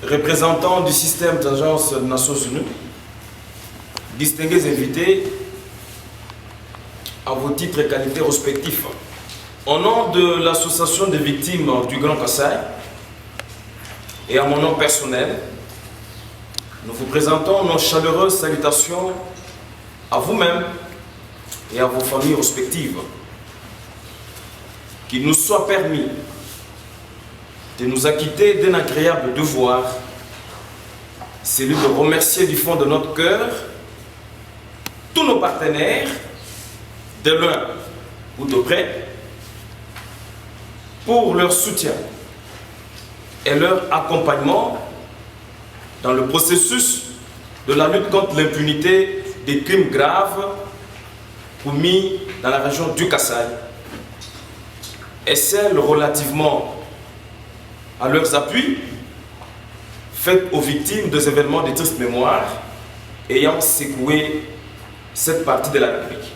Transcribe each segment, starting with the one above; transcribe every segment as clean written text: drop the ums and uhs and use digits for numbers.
représentants du système d'agence des Nations Unies, distingués invités, à vos titres et qualités respectifs. Au nom de l'association des victimes du Grand Kasaï et à mon nom personnel, nous vous présentons nos chaleureuses salutations à vous-même et à vos familles respectives. Qu'il nous soit permis de nous acquitter d'un agréable devoir, celui de remercier du fond de notre cœur tous nos partenaires, de loin ou de près, pour leur soutien et leur accompagnement dans le processus de la lutte contre l'impunité des crimes graves commis dans la région du Kasaï et celles relativement à leurs appuis faits aux victimes des événements de triste mémoire ayant secoué cette partie de la République.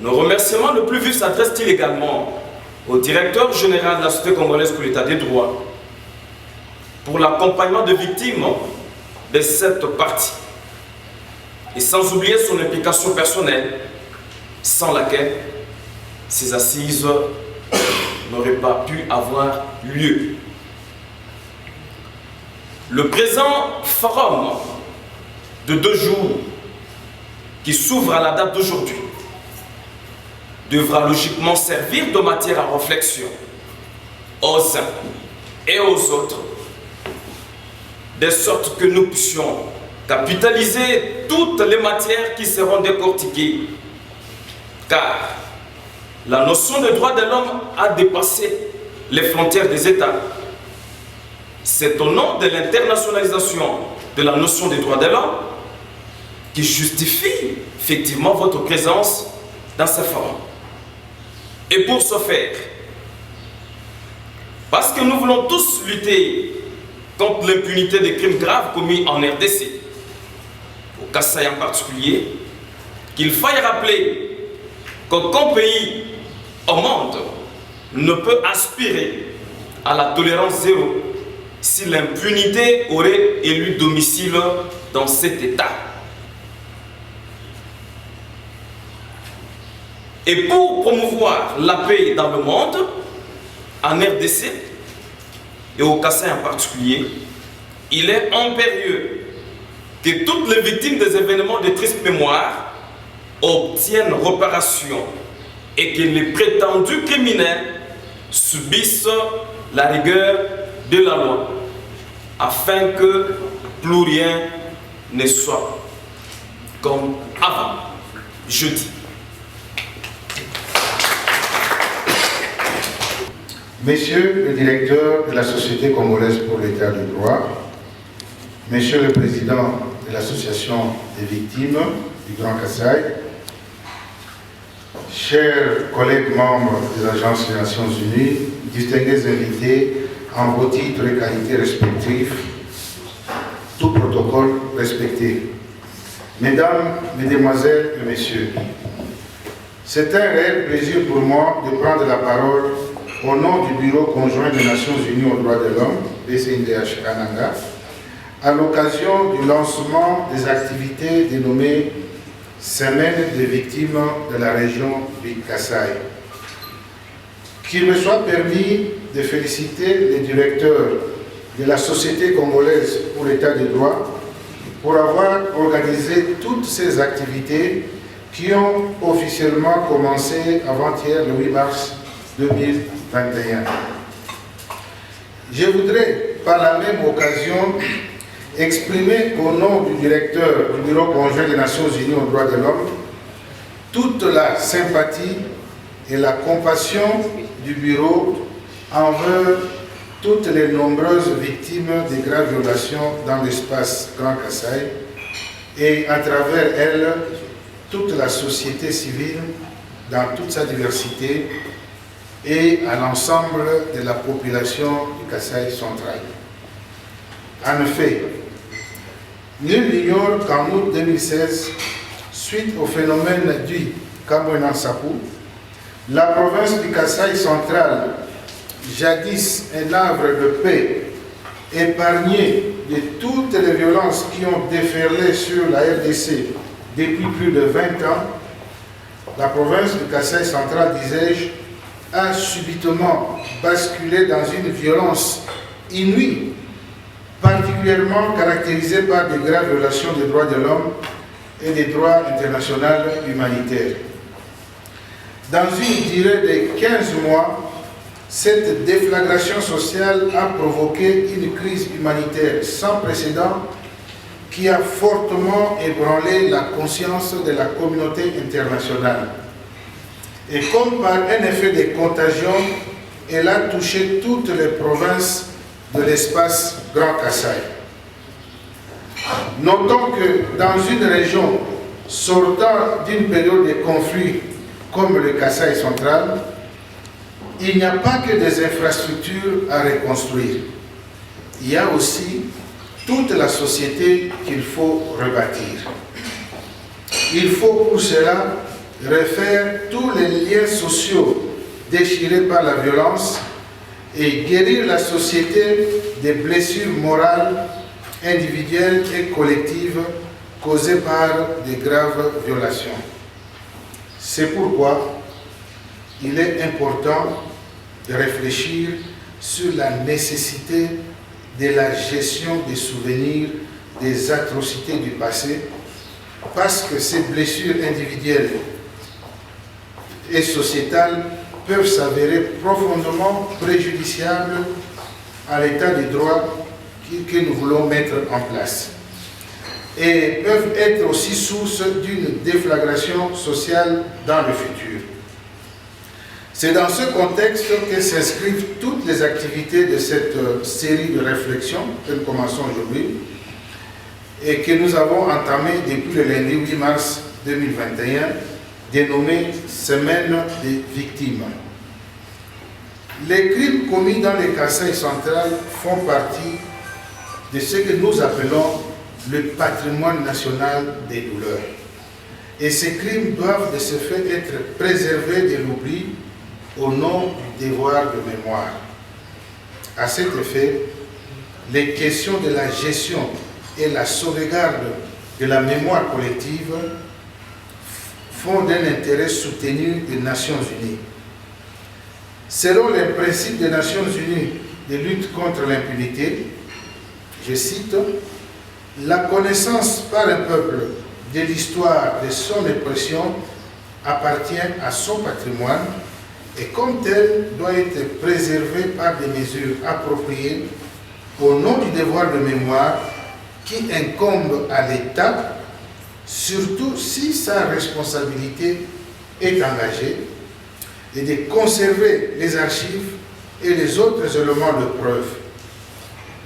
Nos remerciements le plus vif s'adressent-ils également au directeur général de la Société congolaise pour l'État des droits pour l'accompagnement des victimes de cette partie et sans oublier son implication personnelle sans laquelle ces assises n'auraient pas pu avoir lieu. Le présent forum de 2 jours qui s'ouvre à la date d'aujourd'hui devra logiquement servir de matière à réflexion aux uns et aux autres, de sorte que nous puissions capitaliser toutes les matières qui seront décortiquées, car la notion de droit de l'homme a dépassé les frontières des États. C'est au nom de l'internationalisation de la notion des droits de l'homme qui justifie effectivement votre présence dans ce forum. Et pour ce faire, parce que nous voulons tous lutter contre l'impunité des crimes graves commis en RDC, au Kasaï en particulier, qu'il faille rappeler qu'aucun pays au monde ne peut aspirer à la tolérance zéro si l'impunité aurait élu domicile dans cet État. Et pour promouvoir la paix dans le monde, en RDC et au Kasaï en particulier, il est impérieux que toutes les victimes des événements de triste mémoire obtiennent réparation et que les prétendus criminels subissent la rigueur de la loi, afin que plus rien ne soit comme avant. Je dis. Monsieur le directeur de la Société congolaise pour l'État de droit, Monsieur le président de l'Association des victimes du Grand Kasaï, chers collègues membres des agences des Nations Unies, distingués invités en vos titres et qualités respectifs, tout protocole respecté. Mesdames, Mesdemoiselles et Messieurs, c'est un réel plaisir pour moi de prendre la parole au nom du Bureau conjoint des Nations Unies aux droits de l'homme, BCNDH Kananga, à l'occasion du lancement des activités dénommées Semaine des victimes de la région du Kasaï. Qu'il me soit permis de féliciter les directeurs de la Société congolaise pour l'État de droit pour avoir organisé toutes ces activités qui ont officiellement commencé avant-hier le 8 mars 2021. Je voudrais par la même occasion exprimer au nom du directeur du Bureau conjoint des Nations Unies aux droits de l'homme toute la sympathie et la compassion du Bureau envers toutes les nombreuses victimes des graves violations dans l'espace Grand Kasaï et à travers elles toute la société civile dans toute sa diversité et à l'ensemble de la population du Kasaï central. En effet, nul n'ignore qu'en août 2016, suite au phénomène du Kamwena Sapu, la province du Kasaï central, jadis un havre de paix épargnée de toutes les violences qui ont déferlé sur la RDC depuis plus de 20 ans, la province du Kasaï central, disais-je, a subitement basculé dans une violence inouïe, particulièrement caractérisée par de graves violations des droits de l'homme et des droits internationaux humanitaires. Dans une durée de 15 mois, cette déflagration sociale a provoqué une crise humanitaire sans précédent qui a fortement ébranlé la conscience de la communauté internationale. Et comme par un effet de contagion, elle a touché toutes les provinces de l'espace Grand Kasaï. Notons que dans une région sortant d'une période de conflit comme le Kasaï central, il n'y a pas que des infrastructures à reconstruire. Il y a aussi toute la société qu'il faut rebâtir. Il faut pour cela refaire tous les liens sociaux déchirés par la violence et guérir la société des blessures morales, individuelles et collectives causées par de graves violations. C'est pourquoi il est important de réfléchir sur la nécessité de la gestion des souvenirs des atrocités du passé, parce que ces blessures individuelles et sociétales peuvent s'avérer profondément préjudiciables à l'état de droit que nous voulons mettre en place et peuvent être aussi source d'une déflagration sociale dans le futur. C'est dans ce contexte que s'inscrivent toutes les activités de cette série de réflexions que nous commençons aujourd'hui et que nous avons entamées depuis le lundi 8 mars 2021, dénommée Semaine des victimes. Les crimes commis dans le Kasaï central font partie de ce que nous appelons le patrimoine national des douleurs. Et ces crimes doivent de ce fait être préservés de l'oubli au nom du devoir de mémoire. À cet effet, les questions de la gestion et la sauvegarde de la mémoire collective font d'un intérêt soutenu des Nations Unies. Selon les principes des Nations Unies de lutte contre l'impunité, je cite, « La connaissance par un peuple de l'histoire de son oppression appartient à son patrimoine et comme tel doit être préservé par des mesures appropriées au nom du devoir de mémoire qui incombe à l'État, surtout si sa responsabilité est engagée, et de conserver les archives et les autres éléments de preuve.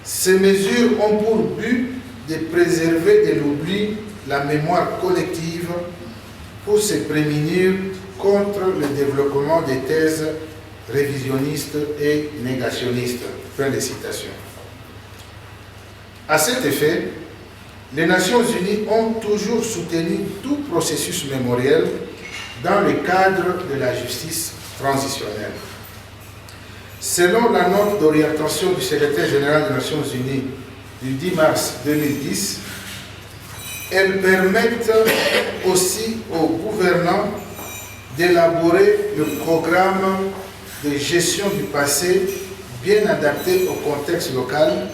Ces mesures ont pour but de préserver de l'oubli la mémoire collective pour se prémunir contre le développement des thèses révisionnistes et négationnistes. Fin de citation. À cet effet, les Nations Unies ont toujours soutenu tout processus mémoriel dans le cadre de la justice transitionnelle. Selon la note d'orientation du secrétaire général des Nations Unies du 10 mars 2010, elles permettent aussi aux gouvernants d'élaborer le programme de gestion du passé bien adapté au contexte local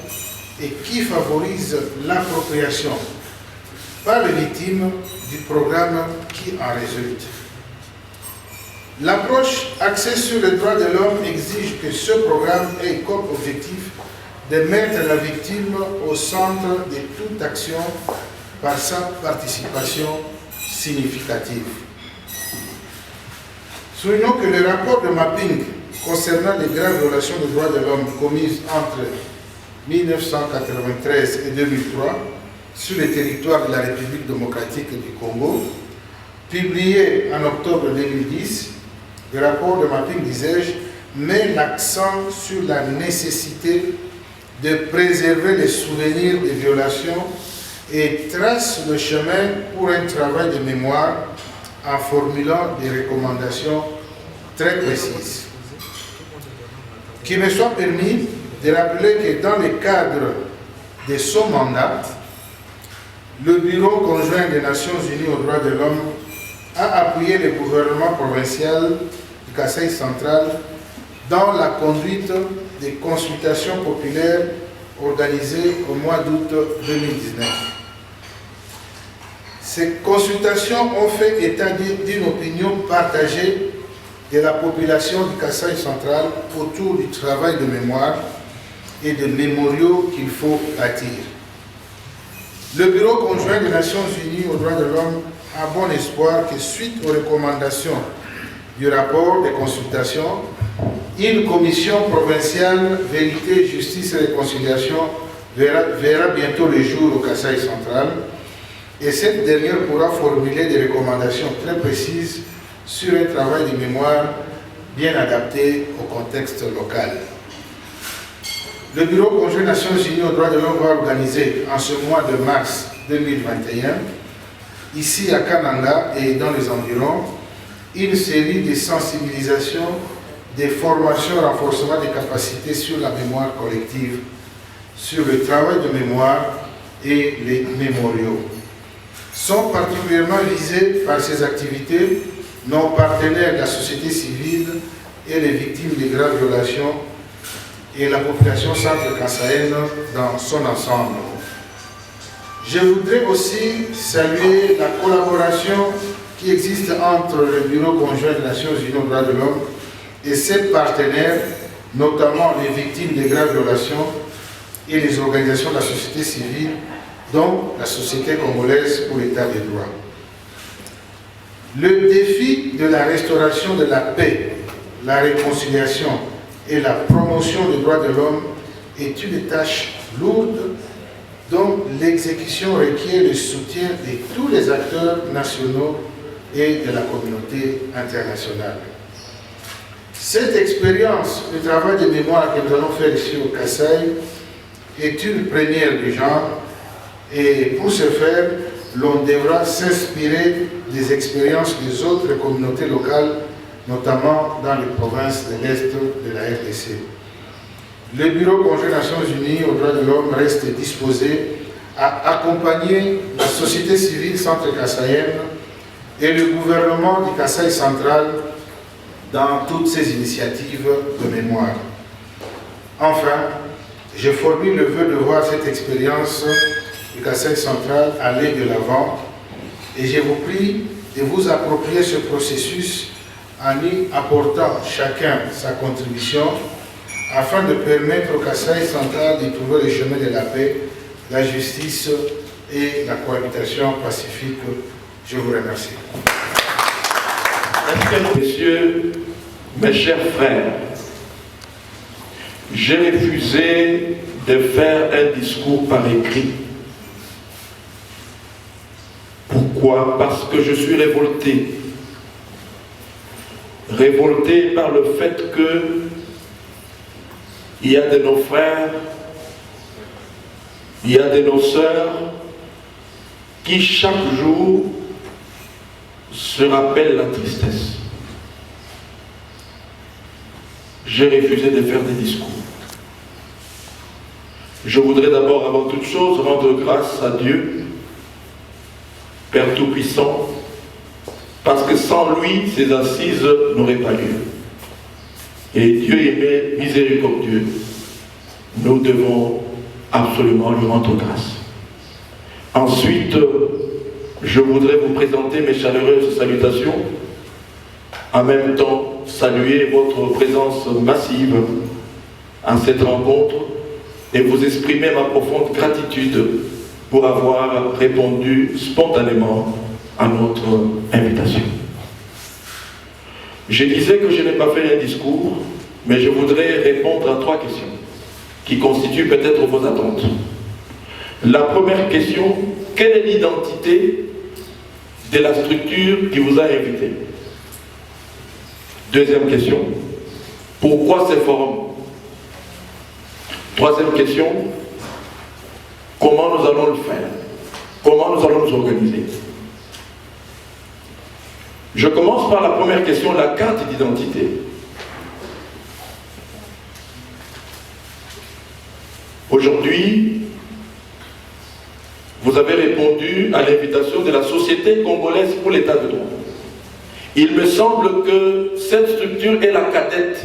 et qui favorise l'appropriation par les victimes du programme qui en résulte. L'approche axée sur les droits de l'homme exige que ce programme ait comme objectif de mettre la victime au centre de toute action par sa participation significative. Soulignons que le rapport de mapping concernant les graves violations des droits de l'homme commises entre 1993 et 2003 sur le territoire de la République démocratique du Congo, publié en octobre 2010, le rapport de mapping, disais-je, met l'accent sur la nécessité de préserver les souvenirs des violations et trace le chemin pour un travail de mémoire en formulant des recommandations très précises. Qu'il me soit permis de rappeler que dans le cadre de son mandat, le Bureau conjoint des Nations Unies aux droits de l'homme a appuyé le gouvernement provincial du Kasaï central dans la conduite des consultations populaires organisées au mois d'août 2019. Ces consultations ont fait état d'une opinion partagée de la population du Kasaï central autour du travail de mémoire et de mémoriaux qu'il faut bâtir. Le Bureau conjoint des Nations Unies aux droits de l'homme a bon espoir que suite aux recommandations du rapport de consultation, une commission provinciale Vérité, Justice et Réconciliation verra bientôt le jour au Kasaï central et cette dernière pourra formuler des recommandations très précises sur un travail de mémoire bien adapté au contexte local. Le Bureau conjoint des Nations Unies aux droits de l'homme va organiser en ce mois de mars 2021, ici à Kananga et dans les environs, une série de sensibilisations, des formations, renforcement des capacités sur la mémoire collective, sur le travail de mémoire et les mémoriaux. Sont particulièrement visés par ces activités nos partenaires de la société civile et les victimes de graves violations et la population centre-kasaïenne dans son ensemble. Je voudrais aussi saluer la collaboration qui existe entre le Bureau conjoint des Nations Unies aux droits de l'homme et ses partenaires, notamment les victimes de graves violations et les organisations de la société civile, dont la Société congolaise pour l'État de droit. Le défi de la restauration de la paix, la réconciliation et la promotion des droits de l'homme est une tâche lourde dont l'exécution requiert le soutien de tous les acteurs nationaux et de la communauté internationale. Cette expérience de travail de mémoire que nous allons faire ici au Kasaï est une première du genre et pour ce faire, l'on devra s'inspirer des expériences des autres communautés locales, notamment dans les provinces de l'Est de la RDC. Le Bureau conjoint des Nations Unies aux droits de l'homme reste disposé à accompagner la société civile centre-kassaïenne et le gouvernement du Kasaï central dans toutes ces initiatives de mémoire. Enfin, je formule le vœu de voir cette expérience du Kasaï central aller de l'avant et je vous prie de vous approprier ce processus en y apportant chacun sa contribution afin de permettre au Kasaï central de trouver le chemin de la paix, la justice et la cohabitation pacifique. Je vous remercie. Messieurs, mes chers frères, j'ai refusé de faire un discours par écrit. Pourquoi? Parce que je suis révolté. Révolté par le fait que il y a de nos frères, il y a de nos sœurs qui chaque jour se rappellent la tristesse. J'ai refusé de faire des discours. Je voudrais d'abord, avant toute chose, rendre grâce à Dieu, Père Tout-Puissant, parce que sans lui, ces assises n'auraient pas lieu. Et Dieu est miséricordieux. Nous devons absolument lui rendre grâce. Ensuite, je voudrais vous présenter mes chaleureuses salutations. En même temps, saluer votre présence massive en cette rencontre et vous exprimer ma profonde gratitude pour avoir répondu spontanément à notre invitation. Je disais que je n'ai pas fait un discours, mais je voudrais répondre à 3 questions qui constituent peut-être vos attentes. La première question, quelle est l'identité de la structure qui vous a invité? Deuxième question, pourquoi ces forums? Troisième question, comment nous allons le faire? Comment nous allons nous organiser? Je commence par la première question, la carte d'identité. Aujourd'hui, vous avez répondu à l'invitation de la Société congolaise pour l'état de droit. Il me semble que cette structure est la cadette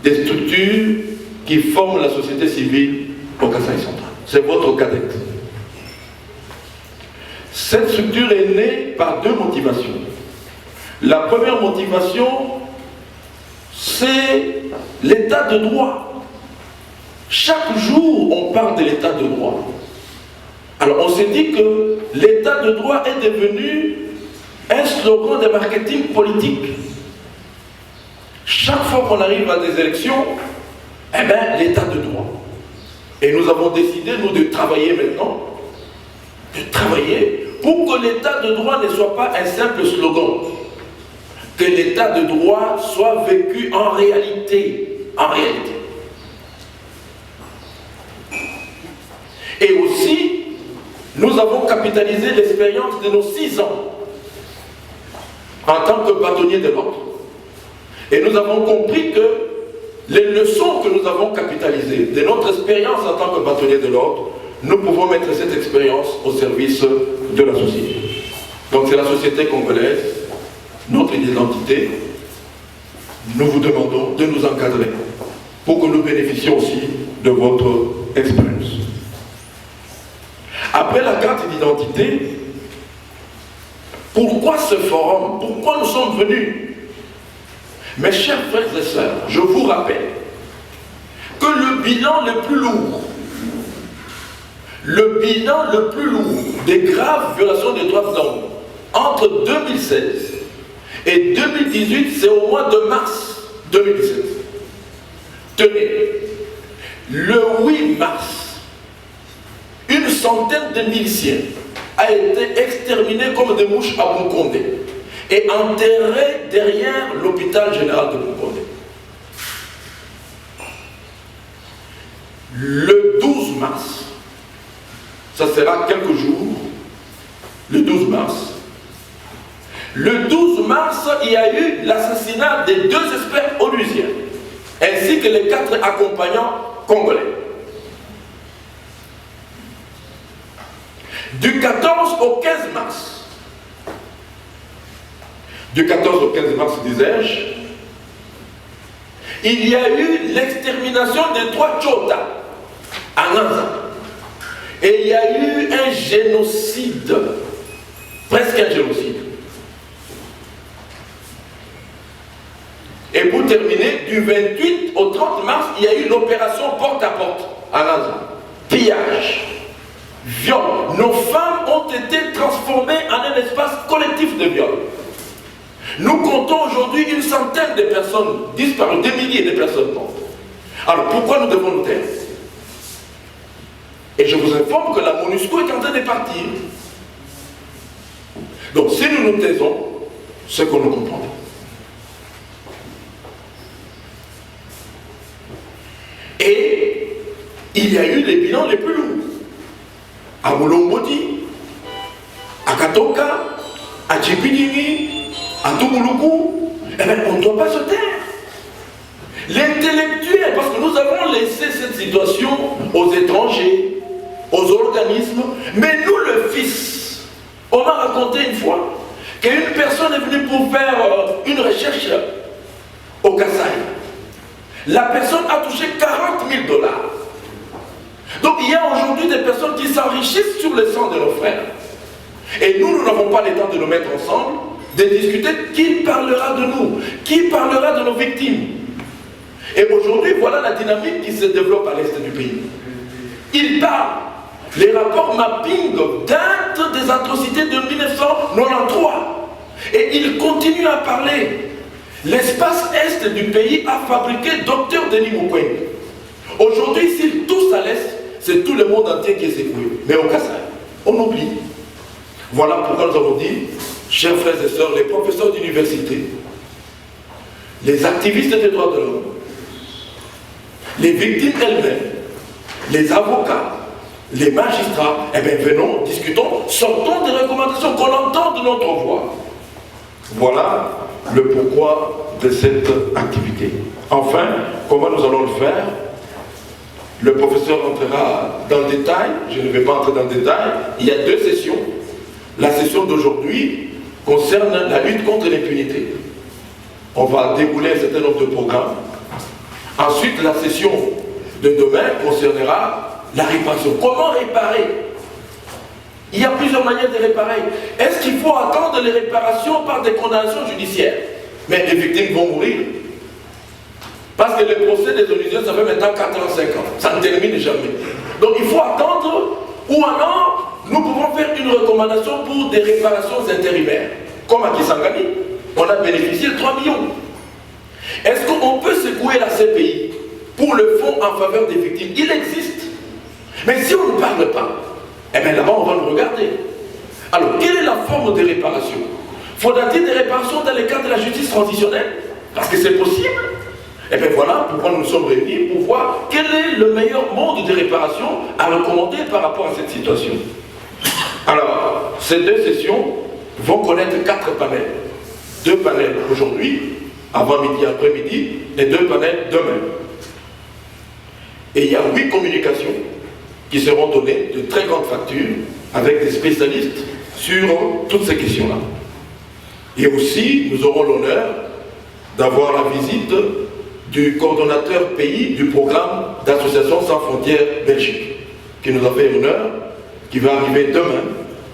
des structures qui forment la société civile au Kasaï central. C'est votre cadette. Cette structure est née par deux motivations. La première motivation, c'est l'état de droit. Chaque jour, on parle de l'état de droit. Alors, on s'est dit que l'état de droit est devenu un slogan de marketing politique. Chaque fois qu'on arrive à des élections, eh bien, l'état de droit. Et nous avons décidé, nous, de travailler maintenant, pour que l'état de droit ne soit pas un simple slogan. Que l'état de droit soit vécu en réalité. En réalité. Et aussi, nous avons capitalisé l'expérience de nos 6 ans en tant que bâtonniers de l'ordre. Et nous avons compris que les leçons que nous avons capitalisées de notre expérience en tant que bâtonniers de l'ordre, nous pouvons mettre cette expérience au service de la société. Donc c'est la société congolaise, notre identité. Nous vous demandons de nous encadrer pour que nous bénéficions aussi de votre expérience. Après la carte d'identité, pourquoi ce forum? Pourquoi nous sommes venus? Mes chers frères et sœurs, je vous rappelle que le bilan le plus lourd des graves violations des droits de l'homme entre 2016 et 2018, c'est au mois de mars 2017. Tenez, le 8 mars, une centaine de miliciens a été exterminés comme des mouches à Bunkondé et enterrés derrière l'hôpital général de Bunkondé. Le 12 mars, ça sera quelques jours, le 12 mars, il y a eu l'assassinat des 2 experts onusiens, ainsi que les 4 accompagnants congolais. Du 14 au 15 mars, disais-je, il y a eu l'extermination des 3 Tchota à Nanza. Et il y a eu un génocide, presque un génocide. Et pour terminer, du 28 au 30 mars, il y a eu l'opération porte à porte à Nanza. Pillage, viol. Nos femmes ont été transformées en un espace collectif de viol. Nous comptons aujourd'hui une centaine de personnes disparues, des milliers de personnes mortes. Alors pourquoi nous devons nous taire? Et je vous informe que la MONUSCO est en train de partir. Donc si nous nous taisons, c'est qu'on nous comprend. Et il y a eu les bilans les plus lourds. À Moulombodi, à Katoka, à Tchipidini, à Toumouloukou, eh bien, on ne doit pas se taire. L'intellectuel, parce que nous avons laissé cette situation aux étrangers, aux organismes, mais nous, le Fils, on m'a raconté une fois qu'une personne est venue pour faire une recherche au Kasaï. La personne a touché 40 000 $. Donc il y a aujourd'hui des personnes qui s'enrichissent sur le sang de nos frères. Et nous n'avons pas le temps de nous mettre ensemble, de discuter qui parlera de nous, qui parlera de nos victimes. Et aujourd'hui, voilà la dynamique qui se développe à l'est du pays. Il parle. Les rapports mapping datent des atrocités de 1993. Et il continue à parler. L'espace est du pays a fabriqué Dr Denis Mukwege. Aujourd'hui, s'ils tous à l'est, c'est tout le monde entier qui est secoué. Mais au Kasaï, on oublie. Voilà pourquoi nous avons dit, chers frères et sœurs, les professeurs d'université, les activistes des droits de l'homme, les victimes elles-mêmes, les avocats, les magistrats, eh bien venons, discutons, sortons des recommandations, qu'on entende notre voix. Voilà le pourquoi de cette activité. Enfin, comment nous allons le faire? Le professeur entrera dans le détail, je ne vais pas entrer dans le détail. Il y a 2 sessions. La session d'aujourd'hui concerne la lutte contre l'impunité. On va dérouler un certain nombre de programmes. Ensuite, la session de demain concernera la réparation. Comment réparer? Il y a plusieurs manières de réparer. Est-ce qu'il faut attendre les réparations par des condamnations judiciaires? Mais les victimes vont mourir. Parce que le procès des onusiens, ça fait maintenant 4 ans, 5 ans. Ça ne termine jamais. Donc il faut attendre, ou alors nous pouvons faire une recommandation pour des réparations intérimaires. Comme à Kisangani, on a bénéficié de 3 millions. Est-ce qu'on peut secouer la CPI pour le fonds en faveur des victimes? Il existe. Mais si on ne parle pas, eh bien là-bas on va le regarder. Alors, quelle est la forme de réparation? Faudra-t-il des réparations dans le cadre de la justice transitionnelle? Parce que c'est possible. Et bien voilà pourquoi nous nous sommes réunis, pour voir quel est le meilleur mode de réparation à recommander par rapport à cette situation. Alors, ces 2 sessions vont connaître 4 panels. 2 panels aujourd'hui, avant midi, après-midi, et 2 panels demain. Et il y a 8 communications qui seront données de très grandes factures avec des spécialistes sur toutes ces questions-là. Et aussi, nous aurons l'honneur d'avoir la visite du coordonnateur pays du programme d'Association sans frontières Belgique, qui nous a fait honneur, qui va arriver demain,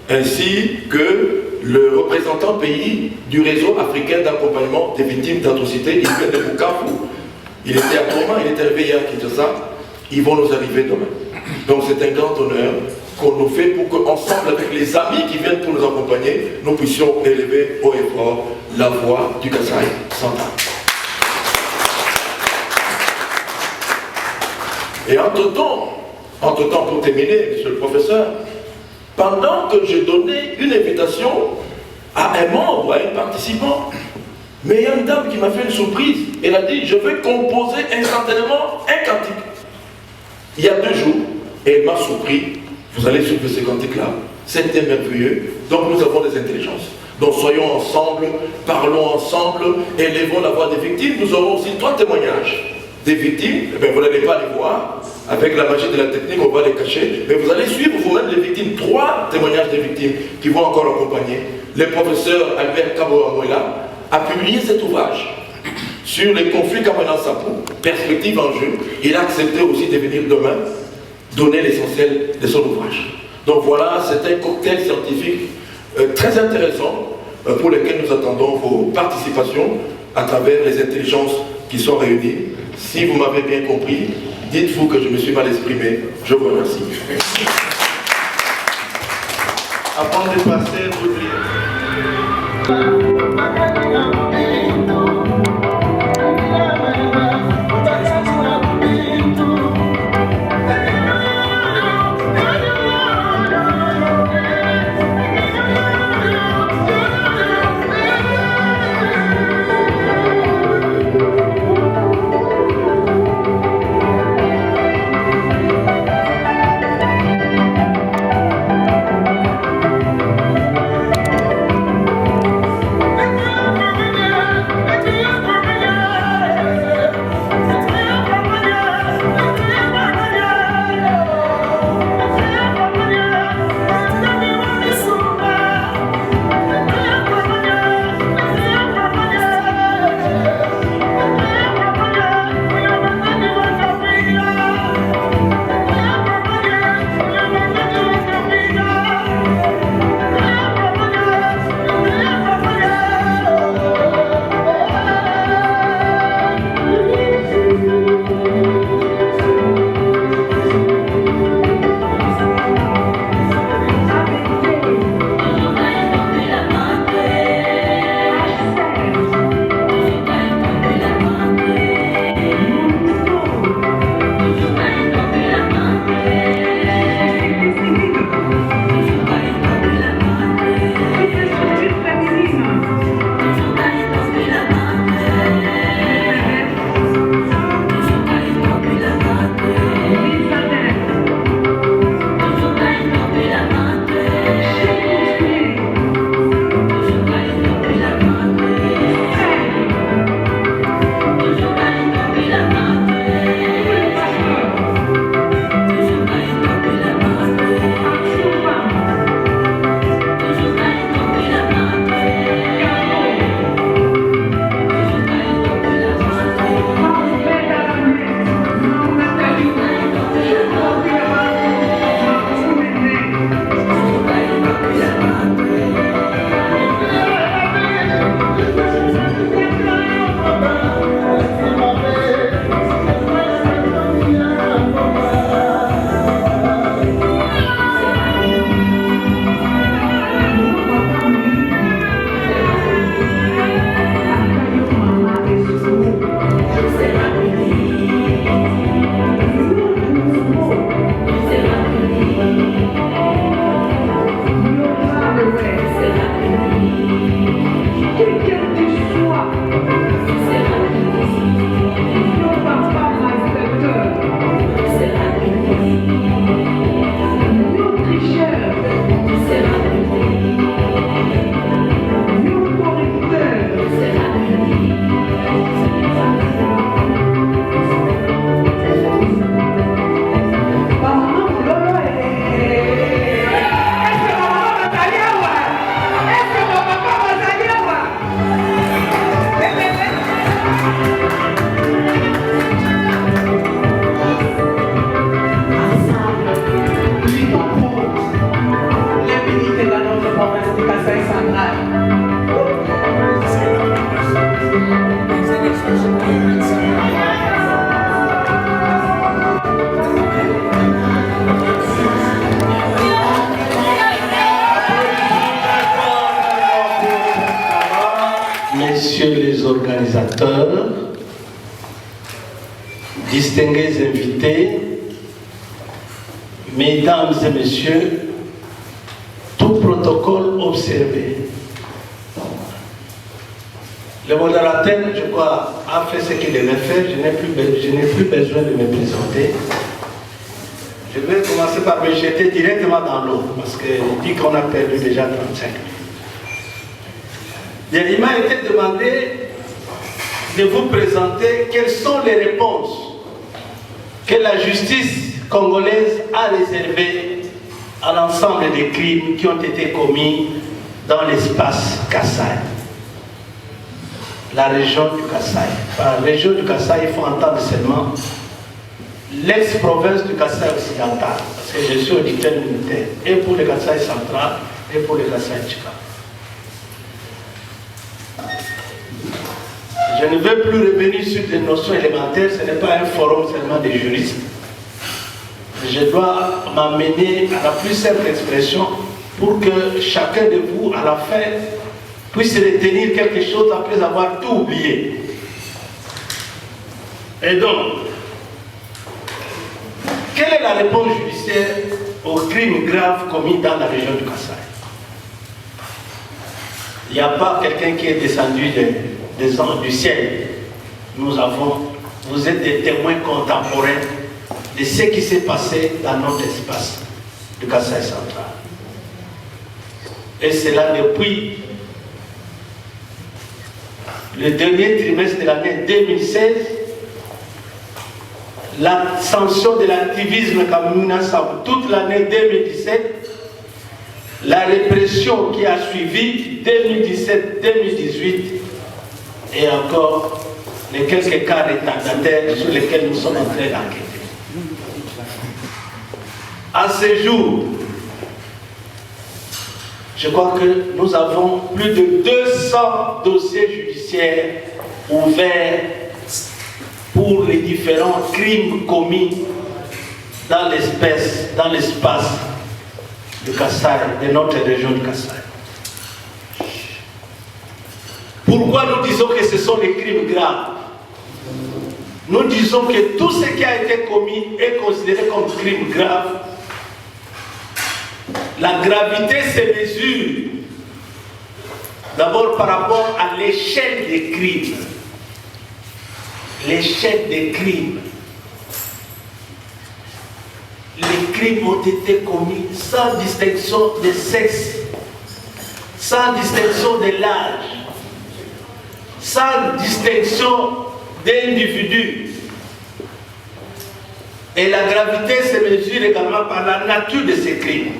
ainsi que le représentant pays du réseau africain d'accompagnement des victimes d'atrocités. Il vient de Bukavu, il était à Goma, il est arrivé hier à Kinshasa, ils vont nous arriver demain. Donc c'est un grand honneur qu'on nous fait pour qu'ensemble, avec les amis qui viennent pour nous accompagner, nous puissions élever haut et fort la voix du Kasaï central. Et entre-temps, pour terminer, monsieur le professeur, pendant que je donnais une invitation à un membre, à un participant, mais il y a une dame qui m'a fait une surprise. Elle a dit, je vais composer instantanément un cantique. Il y a 2 jours, et elle m'a surpris. Vous allez suivre ce cantique-là. C'était merveilleux. Donc nous avons des intelligences. Donc soyons ensemble, parlons ensemble, élevons la voix des victimes. Nous aurons aussi 3 témoignages des victimes. Eh bien, vous n'allez pas les voir. Avec la magie de la technique, on va les cacher. Mais vous allez suivre vous-même les victimes. 3 témoignages des victimes qui vont encore accompagner. Le professeur Albert Kaboamoela a publié cet ouvrage sur les conflits Kamana-Sapou, perspective en jeu. Il a accepté aussi de venir demain donner l'essentiel de son ouvrage. Donc voilà, c'est un cocktail scientifique très intéressant pour lequel nous attendons vos participations à travers les intelligences qui sont réunies. Si vous m'avez bien compris, dites-vous que je me suis mal exprimé. Je vous remercie. Avant de passer, vous dire. Messieurs les organisateurs, distingués invités, mesdames et messieurs, tout protocole observé. Le modérateur, je crois, a fait ce qu'il devait faire. Je n'ai plus besoin de me présenter. Je vais commencer par me jeter directement dans l'eau, parce qu'il dit qu'on a perdu déjà 35 minutes. Il m'a été demandé de vous présenter quelles sont les réponses que la justice congolaise a réservées à l'ensemble des crimes qui ont été commis dans l'espace Kasaï. La région du Kasaï. Par la région du Kasaï, il faut entendre seulement l'ex-province du Kasaï occidental, parce que je suis auditeur militaire, et pour le Kasaï central, et pour le Kasaï Chika. Je ne vais plus revenir sur des notions élémentaires, ce n'est pas un forum seulement des juristes. Je dois m'amener à la plus simple expression pour que chacun de vous, à la fin, puisse retenir quelque chose après avoir tout oublié. Et donc, quelle est la réponse judiciaire aux crimes graves commis dans la région du Kasaï? Il n'y a pas quelqu'un qui est descendu des anges du ciel. Vous êtes des témoins contemporains de ce qui s'est passé dans notre espace du Kasaï central. Et cela depuis le dernier trimestre de l'année 2016, l'ascension de l'activisme camerounais toute l'année 2017, la répression qui a suivi 2017-2018 et encore les quelques cas retardataires sur lesquels nous sommes en train d'enquêter. À ce jour, je crois que nous avons plus de 200 dossiers judiciaires ouverts pour les différents crimes commis dans l'espace du Kasaï, de notre région du Kasaï. Pourquoi nous disons que ce sont des crimes graves? Nous disons que tout ce qui a été commis est considéré comme crime grave. La gravité se mesure d'abord par rapport à l'échelle des crimes. L'échelle des crimes. Les crimes ont été commis sans distinction de sexe, sans distinction de l'âge, sans distinction d'individus. Et la gravité se mesure également par la nature de ces crimes.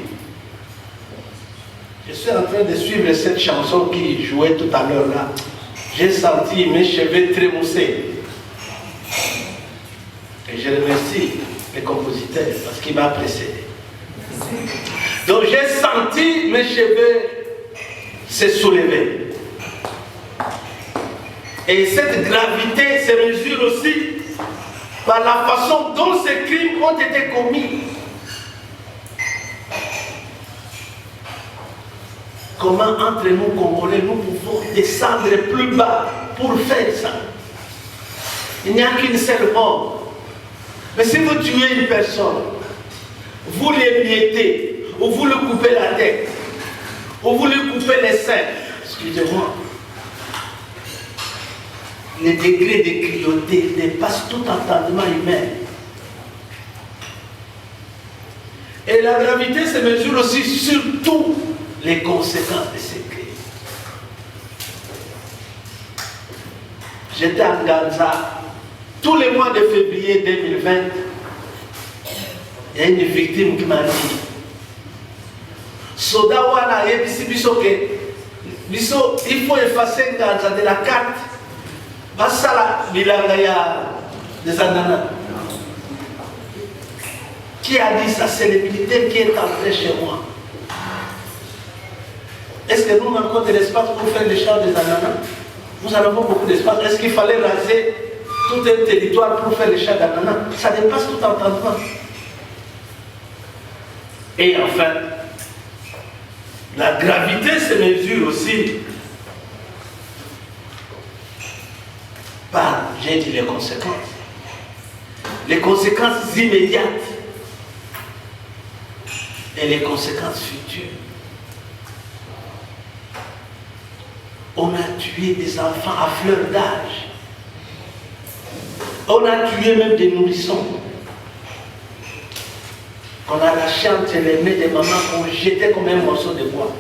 Je suis en train de suivre cette chanson qui jouait tout à l'heure là. J'ai senti mes cheveux trémousser. Et je remercie le compositeur parce qu'il m'a précédé. Donc j'ai senti mes cheveux se soulever. Et cette gravité se mesure aussi par la façon dont ces crimes ont été commis. Comment entre nous Congolais nous pouvons descendre plus bas pour faire ça? Il n'y a qu'une seule mort. Mais si vous tuez une personne, vous l'émiettez, ou vous lui coupez la tête, ou vous lui coupez les seins, excusez-moi, les degrés de cruauté dépassent tout entendement humain. Et la gravité se mesure aussi sur tout les conséquences de ces crimes. J'étais en Gaza, tous les mois de février 2020, il y a une victime qui m'a dit Sodawana et Biso, il faut effacer Gaza de la carte. Basala Bilangaya des Ananas. Qui a dit ça? C'est le militaire qui est entré chez moi. Et Est-ce que nous avons encore de l'espace pour faire les champs des ananas? Nous en avons beaucoup d'espace. Est-ce qu'il fallait raser tout un territoire pour faire les champs d'ananas? Ça dépasse tout entendement. Et enfin, la gravité se mesure aussi par, j'ai dit, les conséquences. Les conséquences immédiates et les conséquences futures. On a tué des enfants à fleur d'âge. On a tué même des nourrissons. Qu'on a lâché entre les mains des mamans, qu'on jetait comme un morceau de bois.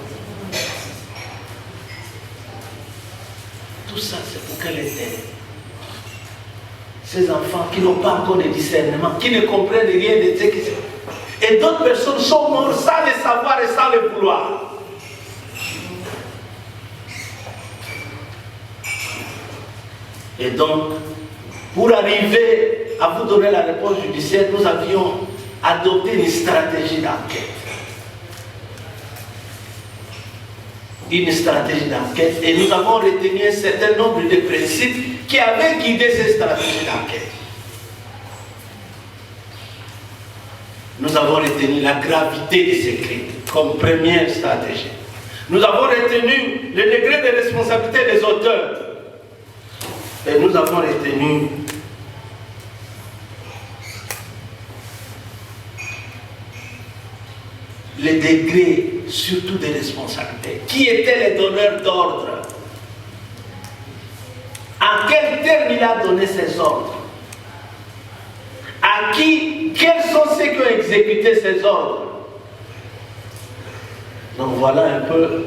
Tout ça, c'est pour quel intérêt? Ces enfants qui n'ont pas encore de discernement, qui ne comprennent rien de ce qui se passe. Et d'autres personnes sont mortes sans le savoir et sans le vouloir. Et donc, pour arriver à vous donner la réponse judiciaire, nous avions adopté une stratégie d'enquête. Une stratégie d'enquête. Et nous avons retenu un certain nombre de principes qui avaient guidé cette stratégie d'enquête. Nous avons retenu la gravité de ces crimes comme première stratégie. Nous avons retenu le degré de responsabilité des auteurs. Et nous avons retenu les degrés surtout de responsabilité. Qui étaient les donneurs d'ordre? En quel terme il a donné ses ordres? À qui? Quels sont ceux qui ont exécuté ces ordres? Donc voilà un peu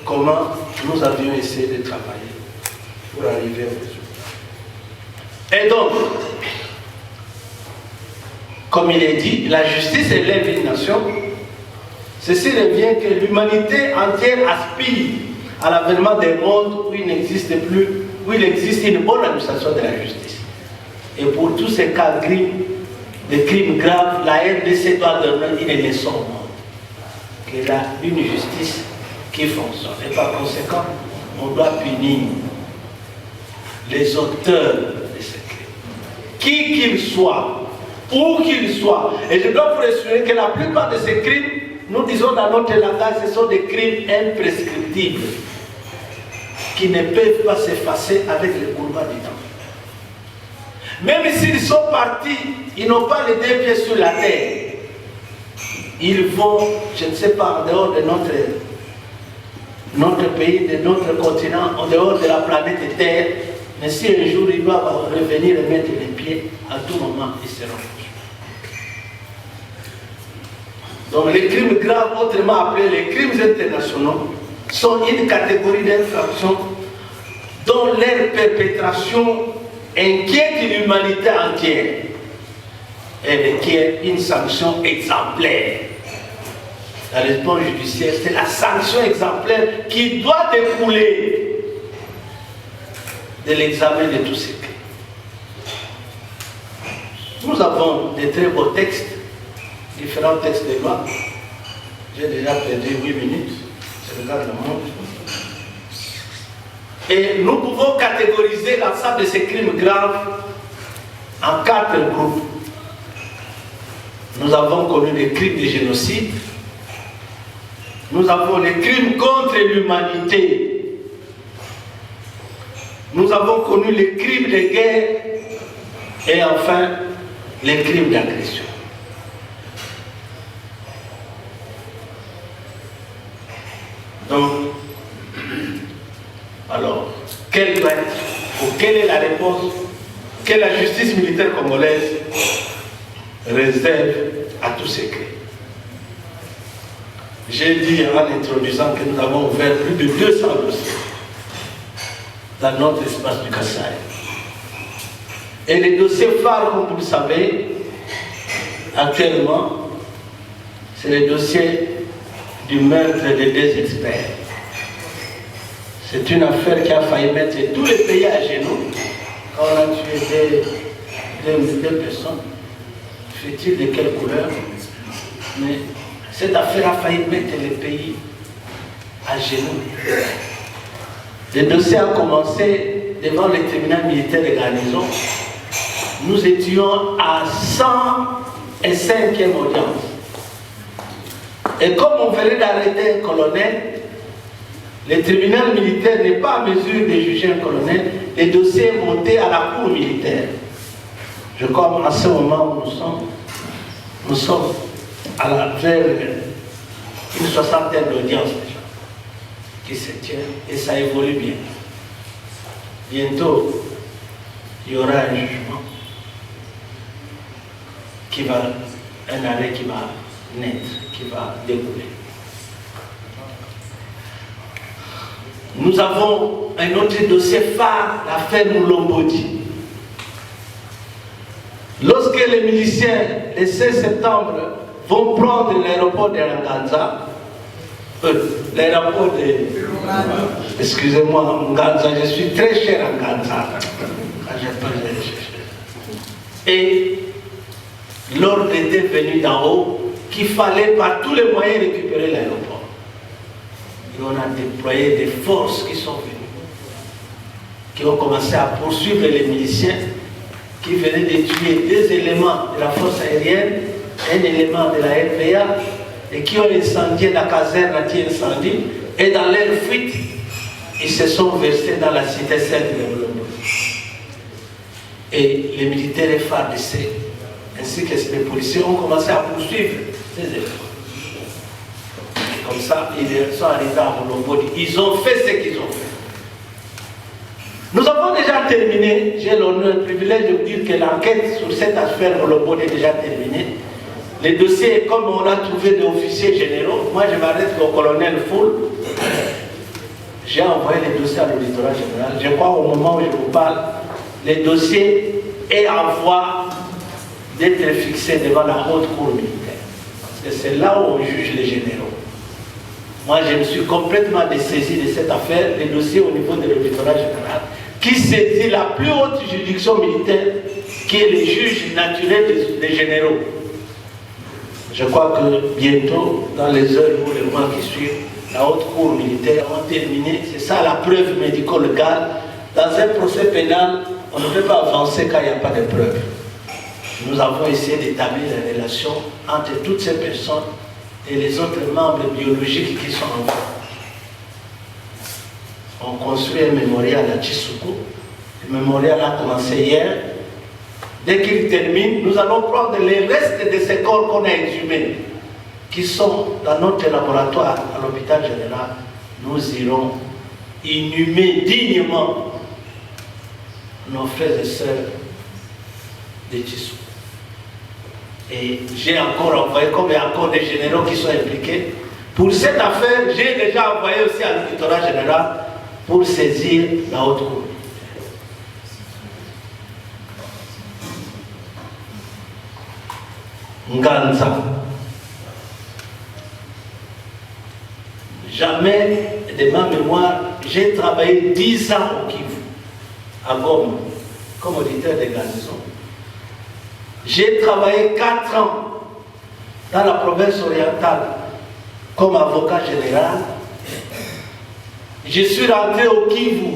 comment nous avions essayé de travailler pour arriver au résultat. Et donc, comme il est dit, la justice élève une nation. Ceci revient que l'humanité entière aspire à l'avènement d'un monde où il n'existe plus, où il existe une bonne administration de la justice. Et pour tous ces cas de crimes graves, la RDC doit donner une leçon au monde. Qu'il a une justice qui fonctionne. Et par conséquent, on doit punir les auteurs de ces crimes. Qui qu'ils soient, où qu'ils soient. Et je dois vous rassurer que la plupart de ces crimes, nous disons dans notre langage, ce sont des crimes imprescriptibles qui ne peuvent pas s'effacer avec le couloir du temps. Même s'ils sont partis, ils n'ont pas les deux pieds sur la terre. Ils vont, je ne sais pas, en dehors de notre pays, de notre continent, en dehors de la planète Terre. Mais si un jour ils doivent revenir et mettre les pieds, à tout moment, ils seront touchés. Donc les crimes graves, autrement appelés les crimes internationaux, sont une catégorie d'infractions dont leur perpétration inquiète l'humanité entière et requiert une sanction exemplaire. La réponse judiciaire, c'est la sanction exemplaire qui doit découler de l'examen de tous ces crimes. Nous avons des très beaux textes, différents textes de loi. J'ai déjà perdu 8 minutes, je regarde le monde. Et nous pouvons catégoriser l'ensemble de ces crimes graves en 4 groupes. Nous avons connu les crimes de génocide, nous avons les crimes contre l'humanité, nous avons connu les crimes de guerre et enfin les crimes d'agression. Donc, alors, quelle doit être, ou quelle est la réponse que la justice militaire congolaise réserve à tous ces crimes? J'ai dit en introduisant que nous avons ouvert plus de 200 dossiers dans notre espace du Kasaï. Et les dossiers phares, comme vous le savez, actuellement, c'est le dossier du meurtre des 2 experts. C'est une affaire qui a failli mettre tous les pays à genoux quand on a tué deux personnes. Fait-il de quelle couleur? Mais cette affaire a failli mettre les pays à genoux. Le dossier a commencé devant le tribunal militaire de garnison. Nous étions à 105e audience. Et comme on venait d'arrêter un colonel, le tribunal militaire n'est pas en mesure de juger un colonel. Le dossier est monté à la cour militaire. Je crois qu'à ce moment où nous sommes vers une soixantaine d'audiences déjà qui se tiennent et ça évolue bien. Bientôt, il y aura un jugement un arrêt qui va naître, qui va dérouler. Nous avons un autre dossier phare, l'affaire Moulombodi. Lorsque les miliciens, le 16 septembre, vont prendre l'aéroport de Nganza, l'aéroport de... Excusez-moi, Nganza, je suis très cher à Nganza. Et l'ordre était venu d'en haut qu'il fallait par tous les moyens récupérer l'aéroport. Et on a déployé des forces qui sont venues, qui ont commencé à poursuivre les miliciens qui venaient de tuer 2 éléments de la force aérienne, un élément de la RPA, et qui ont incendié la caserne anti-incendie, et dans leur fuite, ils se sont versés dans la cité sainte de Moulombodi. Et les militaires FARDC, ainsi que les policiers, ont commencé à poursuivre ces éléments. Comme ça, ils sont arrivés à Moulombodi. Ils ont fait ce qu'ils ont fait. Nous avons déjà terminé, j'ai l'honneur, le privilège de vous dire que l'enquête sur cette affaire Moulombodi est déjà terminée. Les dossiers, comme on a trouvé des officiers généraux, moi je m'arrête au colonel Foul. J'ai envoyé les dossiers à l'auditorat général. Je crois au moment où je vous parle, les dossiers est en voie d'être fixés devant la haute cour militaire. Parce que c'est là où on juge les généraux. Moi, je me suis complètement dessaisi de cette affaire, les dossiers au niveau de l'auditorat général, qui saisit la plus haute juridiction militaire, qui est le juge naturel des généraux. Je crois que bientôt, dans les heures ou les mois qui suivent, la haute cour militaire va terminer. C'est ça la preuve médico-légale. Dans un procès pénal, on ne peut pas avancer quand il n'y a pas de preuves. Nous avons essayé d'établir la relation entre toutes ces personnes et les autres membres biologiques qui sont en vie. On construit un mémorial à Tchissoukou. Le mémorial a commencé hier. Dès qu'il termine, nous allons prendre les restes de ces corps qu'on a exhumés, qui sont dans notre laboratoire à l'hôpital général. Nous irons inhumer dignement nos frères et sœurs de Tchissoukou. Et j'ai encore envoyé, comme il y a encore des généraux qui sont impliqués, pour cette affaire, j'ai déjà envoyé aussi à l'auditorat général pour saisir la haute cour. Nganza. Jamais de ma mémoire, j'ai travaillé 10 ans au Kivu, à Goma, comme auditeur de garnison. J'ai travaillé 4 ans dans la province orientale comme avocat général. Je suis rentré au Kivu,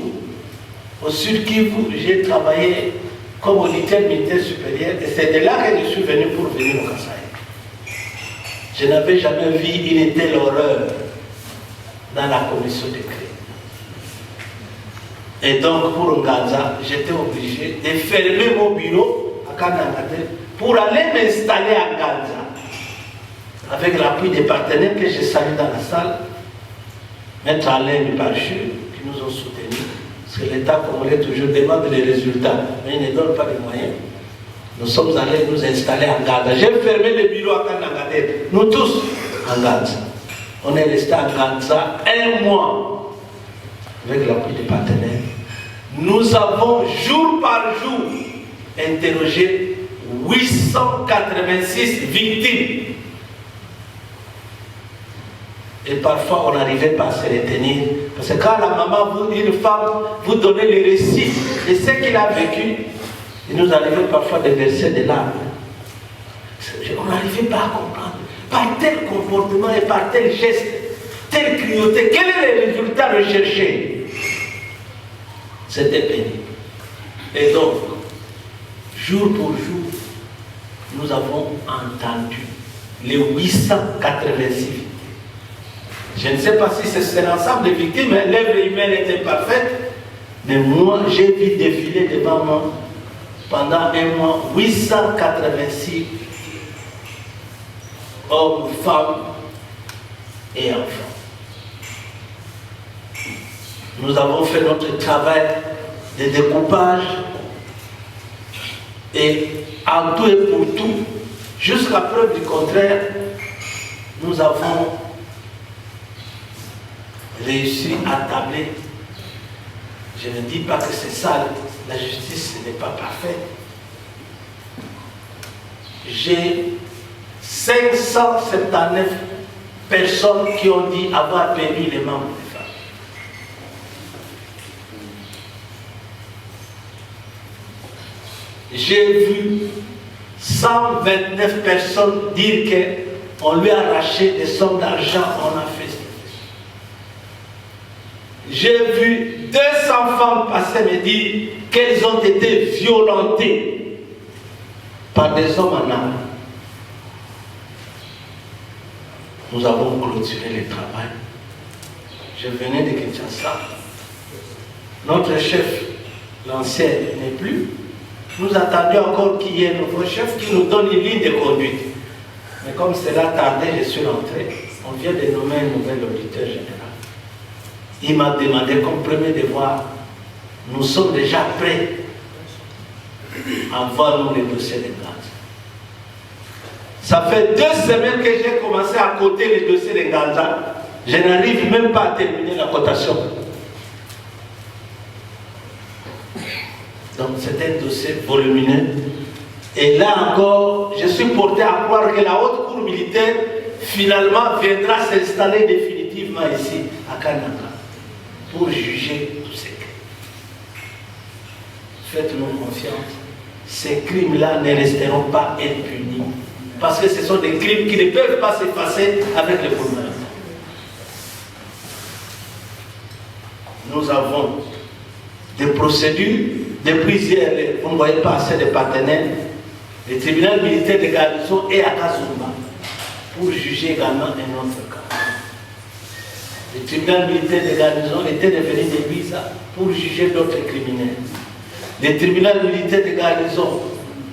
au sud Kivu, j'ai travaillé comme auditeur militaire supérieur et c'est de là que je suis venu pour venir au Kasaï. Je n'avais jamais vu une telle horreur dans la commission de crime. Et donc pour Nganza, j'étais obligé de fermer mon bureau à Kanangate pour aller m'installer à Nganza avec l'appui des partenaires que j'ai salués dans la salle, Maître Alain Duparchu qui nous ont soutenus, parce que l'État congolais toujours demande les résultats, mais il ne donne pas les moyens. Nous sommes allés nous installer à Nganza. J'ai fermé le bureau à Kanangate, nous tous à Nganza. On est resté à Nganza 1 mois avec l'appui des partenaires. Nous avons jour par jour interrogé 886 victimes. Et parfois, on n'arrivait pas à se retenir. Parce que quand la maman, une femme, vous donnez le récit de ce qu'il a vécu, il nous arrivait parfois de verser des larmes. On n'arrivait pas à comprendre. Par tel comportement et par tel geste, telle cruauté, quel est le résultat recherché? C'était pénible. Et donc, jour pour jour, nous avons entendu les 886 victimes. Je ne sais pas si c'est l'ensemble des victimes, mais l'œuvre humaine était parfaite. Mais moi, j'ai vu défiler devant moi pendant un mois 886 hommes, femmes et enfants. Nous avons fait notre travail de découpage et en tout et pour tout, jusqu'à preuve du contraire, nous avons réussi à tabler. Je ne dis pas que c'est ça, la justice n'est pas parfaite. J'ai 579 personnes qui ont dit avoir perdu les membres des femmes. J'ai vu 129 personnes dire qu'on lui a arraché des sommes d'argent, on a fait ça. J'ai vu 200 femmes passer me dire qu'elles ont été violentées par des hommes en armes. Nous avons clôturé le travail. Je venais de Kinshasa. Notre chef, l'ancien, n'est plus. Nous attendions encore qu'il y ait un nouveau chef qui nous donne une ligne de conduite. Mais comme cela tardait, je suis rentré. On vient de nommer un nouvel auditeur général. Il m'a demandé comme premier devoir, nous sommes déjà prêts à voir nous les dossiers de Nganza. Ça fait 2 semaines que j'ai commencé à coter les dossiers de Nganza. Je n'arrive même pas à terminer la cotation. Donc c'est un dossier volumineux. Et là encore, je suis porté à croire que la haute cour militaire finalement viendra s'installer définitivement ici, à Kananga, pour juger tous ces crimes. Faites-nous confiance. Ces crimes-là ne resteront pas impunis. Parce que ce sont des crimes qui ne peuvent pas s'effacer avec le gouvernement. Nous avons des procédures. Depuis hier, vous ne voyez pas assez de partenaires. Le tribunal militaire de garnison est à Kazumba pour juger également un autre cas. Le tribunal militaire de garnison était devenu de Luisa pour juger d'autres criminels. Le tribunal militaire de garnison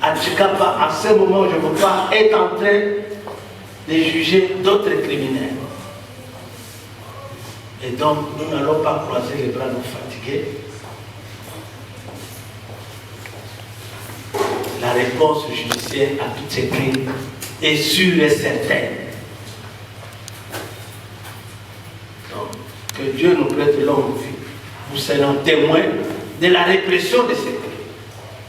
à Tchikapa, à ce moment, je ne veux pas, est en train de juger d'autres criminels. Et donc, nous n'allons pas croiser les bras, nous fatiguer. La réponse judiciaire à tous ces crimes est sûre et certaine. Donc, que Dieu nous prête longue vie. Nous serons témoins de la répression de ces crimes.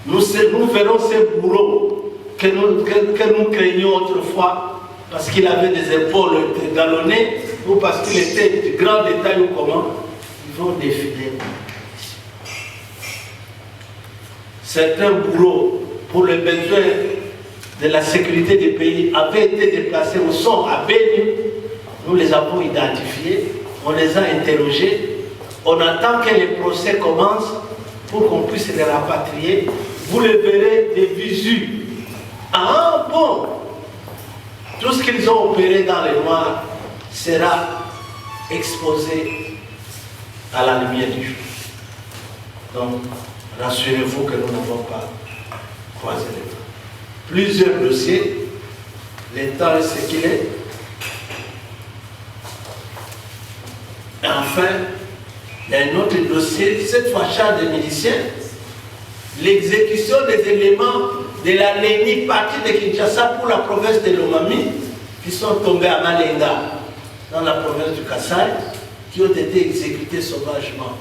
Nous verrons ces bourreaux que nous craignions autrefois parce qu'il avait des épaules galonnées ou parce qu'il était du grand détail ou comment. Ils vont défiler. Certains bourreaux, pour les besoins de la sécurité du pays, avaient été déplacés au son à Béni. Nous les avons identifiés, on les a interrogés. On attend que les procès commencent pour qu'on puisse les rapatrier. Vous les verrez des visus. Ah bon, tout ce qu'ils ont opéré dans les noirs sera exposé à la lumière du jour. Donc, rassurez-vous que nous n'avons pas croisé les bras. Plusieurs dossiers, l'État est ce qu'il est. Et enfin, il y a un autre dossier, cette fois charge des miliciens, l'exécution des éléments de la LENI partie de Kinshasa pour la province de Lomami, qui sont tombés à Malenga, dans la province du Kassai, qui ont été exécutés sauvagement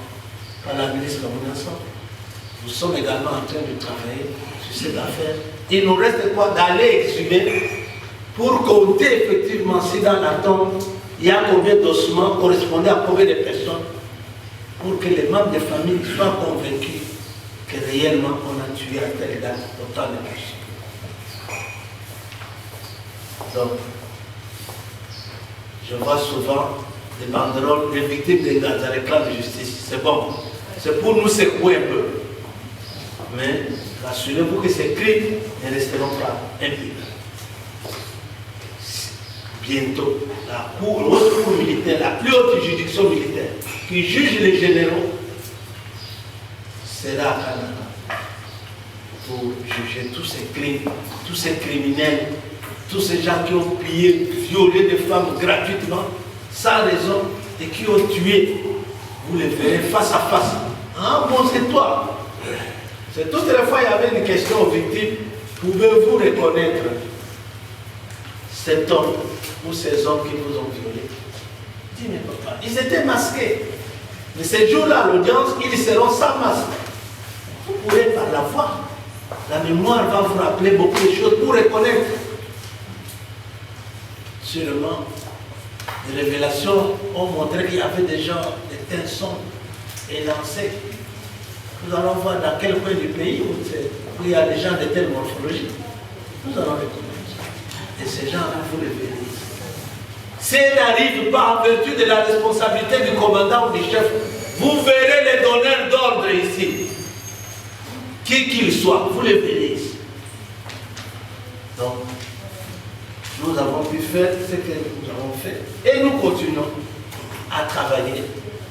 par la milice Kamunasa. Nous sommes également en train de travailler sur cette affaire. Il nous reste quoi d'aller exhumer pour compter effectivement si dans la tombe il y a combien d'ossements correspondant à combien de personnes, pour que les membres des familles soient convaincus que réellement on a tué à telle date autant de personnes. Donc, je vois souvent des banderoles, des victimes des réclames de justice. C'est bon. C'est pour nous secouer un peu. Mais rassurez-vous que ces crimes ne resteront pas impunis. Bientôt, la haute cour militaire, la plus haute juridiction militaire, qui juge les généraux, sera à Canada pour juger tous ces crimes, tous ces criminels, tous ces gens qui ont pillé, violé des femmes gratuitement, sans raison, et qui ont tué. Vous les verrez face à face. Ah bon, c'est toi. C'est toutes les fois il y avait une question aux victimes. Pouvez-vous reconnaître cet homme ou ces hommes qui vous ont violé? Dis, mais papa, ils étaient masqués. Mais ces jours-là, à l'audience, ils seront sans masque. Vous pourrez par la voix. La mémoire va vous rappeler beaucoup de choses pour reconnaître. Sûrement, les révélations ont montré qu'il y avait des gens, des teintes sombres et lancés. Nous allons voir dans quel coin du pays où il y a des gens de telle morphologie. Nous allons les connaître. Et ces gens-là, vous les verrez. S'ils n'arrivent pas en vertu de la responsabilité du commandant ou du chef, vous verrez les donneurs d'ordre ici. Qui qu'ils soient, vous les verrez ici. Donc, nous avons pu faire ce que nous avons fait. Et nous continuons à travailler,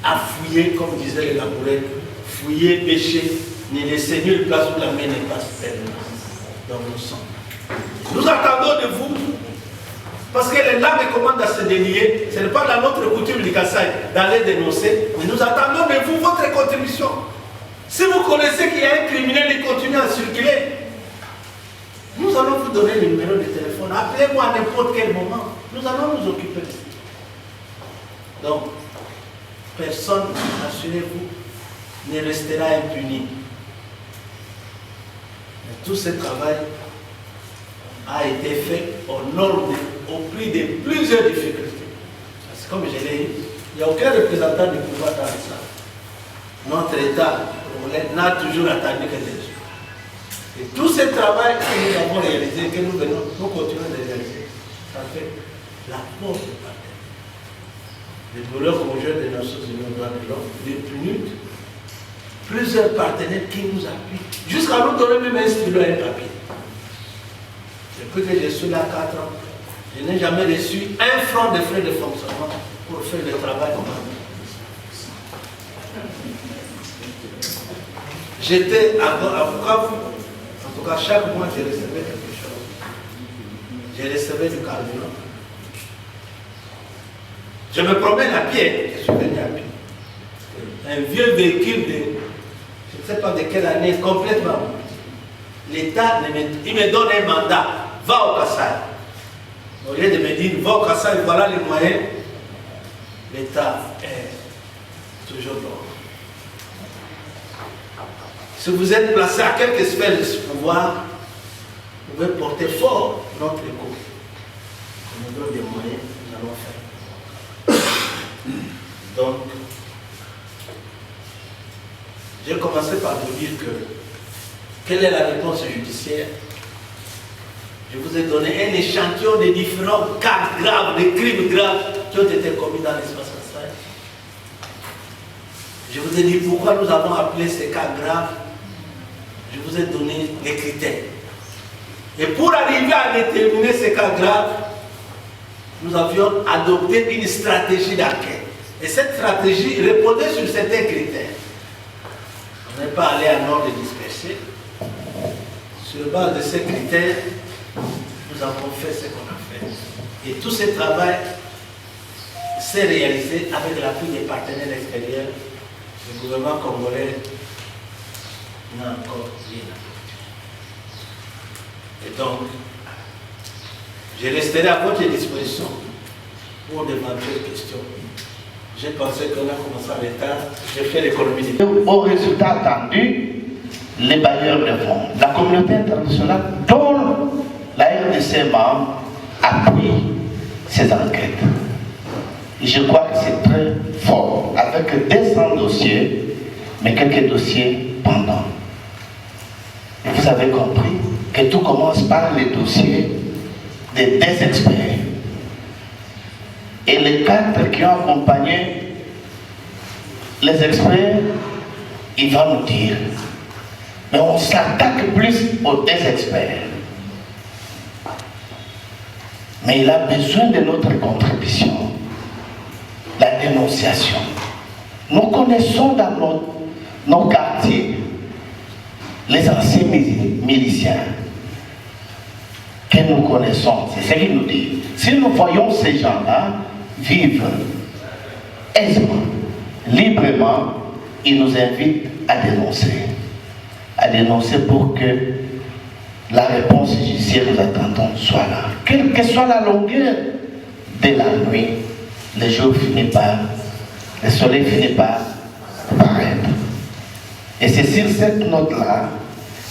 à fouiller, comme disait les laboureurs, fouiller, pêcher, ne laisser nulle place où la main n'est pas fermée dans nos sangs. Nous attendons de vous, parce que les lames commandent à se délier, ce n'est pas dans notre coutume du Kassai d'aller dénoncer, mais nous attendons de vous votre contribution. Si vous connaissez qu'il y a un criminel qui continue à circuler, nous allons vous donner le numéro de téléphone. Appelez-moi à n'importe quel moment. Nous allons nous occuper. Donc, personne, assurez-vous, ne restera impuni. Mais tout ce travail a été fait au prix de plusieurs difficultés. Parce que comme je l'ai dit, il n'y a aucun représentant du pouvoir dans ça. Notre État n'a toujours attendu que des jours. Et tout ce travail que nous avons réalisé, que nous continuons de réaliser, ça fait la force du partenaire. Le bureau conjoint des Nations Unies aux droits de l'homme, les PNUD, plusieurs partenaires qui nous appuient, jusqu'à nous donner même un stylo et un papier. Depuis que je suis là 4 ans, je n'ai jamais reçu un franc de frais de fonctionnement pour faire le travail comme ça. J'étais à Bukavu, en tout cas chaque mois je recevais quelque chose. Je recevais du carburant. Je me promène à pied, je suis venu à pied. Un vieux véhicule de, je ne sais pas de quelle année, complètement. L'État, il me donne un mandat, va au Kassai. Au lieu de me dire, va au Kassai, voilà les moyens, l'État est toujours là. Si vous êtes placé à quelques sphères de ce pouvoir, vous pouvez porter fort notre écho. On nous donne des moyens, nous allons faire. Donc, j'ai commencé par vous dire quelle est la réponse judiciaire. Je vous ai donné un échantillon des différents cas graves, des crimes graves qui ont été commis dans l'espace Kassai. Je vous ai dit pourquoi nous avons appelé ces cas graves. Je vous ai donné les critères. Et pour arriver à déterminer ces cas graves, nous avions adopté une stratégie d'enquête. Et cette stratégie répondait sur certains critères. On n'est pas allé à ordre dispersé. Sur la base de ces critères, nous avons fait ce qu'on a fait. Et tout ce travail s'est réalisé avec l'appui des partenaires extérieurs. Le gouvernement congolais n'a encore rien à dire. Et donc, je resterai à votre disposition pour d'éventuelles questions. J'ai pensé qu'on a commencé à l'état, j'ai fait l'économie. Au résultat attendu, les bailleurs de fonds, la communauté internationale dont la RDC membre appuie ces enquêtes. Et je crois que c'est très fort, avec 200 dossiers, mais quelques dossiers pendants. Et vous avez compris que tout commence par les dossiers des experts. Et les 4 qui ont accompagné les experts, il va nous dire, mais on s'attaque plus aux 2 experts. Mais il a besoin de notre contribution, la dénonciation. Nous connaissons dans nos quartiers les anciens miliciens que nous connaissons, c'est ce qu'il nous dit. Si nous voyons ces gens-là vivre aisément, librement, il nous invite à dénoncer pour que la réponse judiciaire nous attendons soit là. Quelle que soit la longueur de la nuit, le jour finit par, le soleil finit par paraître. Et c'est sur cette note-là